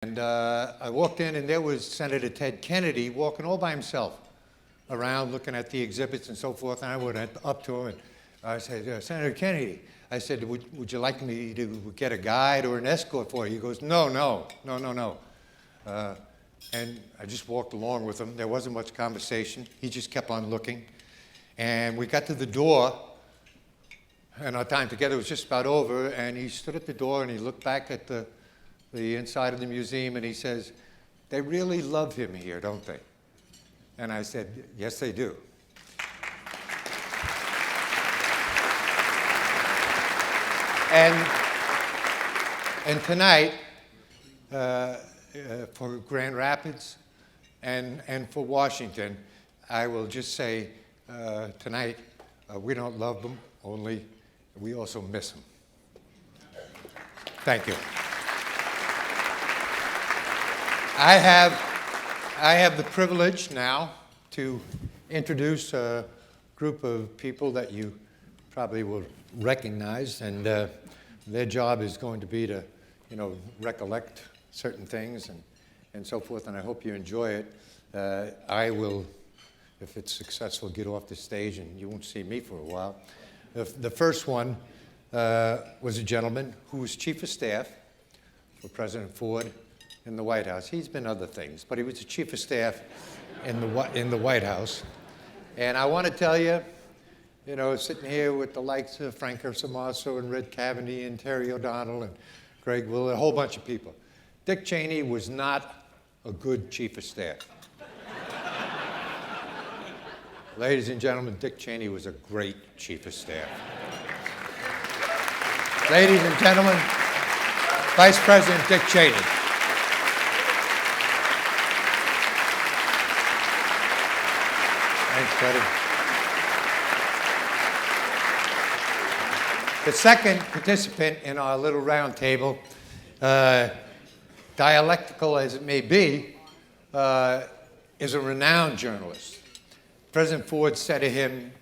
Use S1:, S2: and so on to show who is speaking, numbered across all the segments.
S1: And I walked in, and there was Senator Ted Kennedy walking all by himself around looking at the exhibits and so forth. And I went up to him, and I said, Senator Kennedy, I said, would you like me to get a guide or an escort for you? He goes, no. And I just walked along with him. There wasn't much conversation. He just kept on looking. And we got to the door, and our time together was just about over, and he stood at the door, and he looked back at the inside of the museum, and he says, they really love him here, don't they? And I said, yes, they do. And tonight, for Grand Rapids and for Washington, I will just say tonight, we don't love them, only we also miss them. Thank you. I have the privilege now to introduce a group of people that you probably will recognize, and their job is going to be to, recollect certain things and so forth, and I hope you enjoy it. I will, if it's successful, get off the stage, and you won't see me for a while. The first one was a gentleman who was Chief of Staff for President Ford in the White House. He's been other things, but he was the Chief of Staff in the White House. And I want to tell you, sitting here with the likes of Frank Ursomasso and Red Cavaney and Terry O'Donnell and Greg Will, a whole bunch of people. Dick Cheney was not a good Chief of Staff. Ladies and gentlemen, Dick Cheney was a great Chief of Staff. Ladies and gentlemen, Vice President Dick Cheney. Thanks, buddy. The second participant in our little round table, dialectical as it may be, is a renowned journalist. President Ford said to him,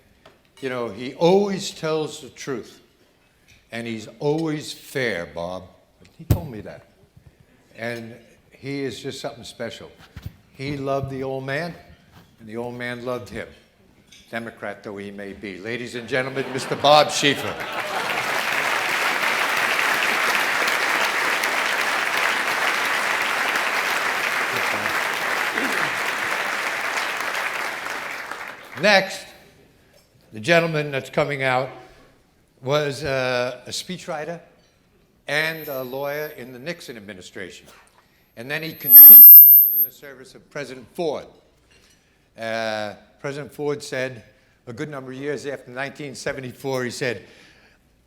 S1: he always tells the truth, and he's always fair, Bob. He told me that. And he is just something special. He loved the old man, and the old man loved him, Democrat though he may be. Ladies and gentlemen, Mr. Bob Scheiffer. Next, the gentleman that's coming out was a speechwriter and a lawyer in the Nixon administration. And then he continued in the service of President Ford. President Ford said, a good number of years after 1974, he said,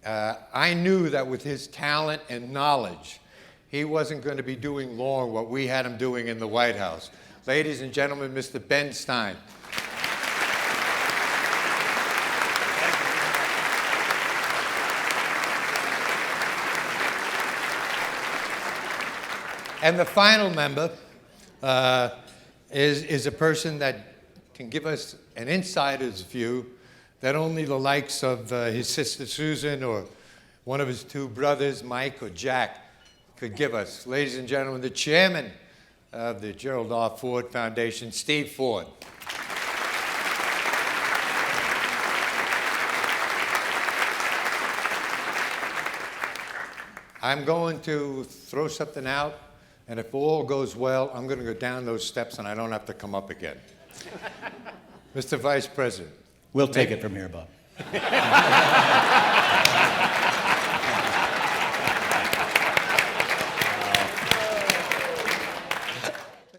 S1: I knew that with his talent and knowledge, he wasn't going to be doing long what we had him doing in the White House. Ladies and gentlemen, Mr. Ben Stein. And the final member is a person that can give us an insider's view that only the likes of his sister Susan or one of his two brothers, Mike or Jack, could give us. Ladies and gentlemen, the chairman of the Gerald Ford Foundation, Steve Ford. I'm going to throw something out. And if all goes well, I'm going to go down those steps and I don't have to come up again. Mr. Vice President.
S2: We'll take it from here, Bob.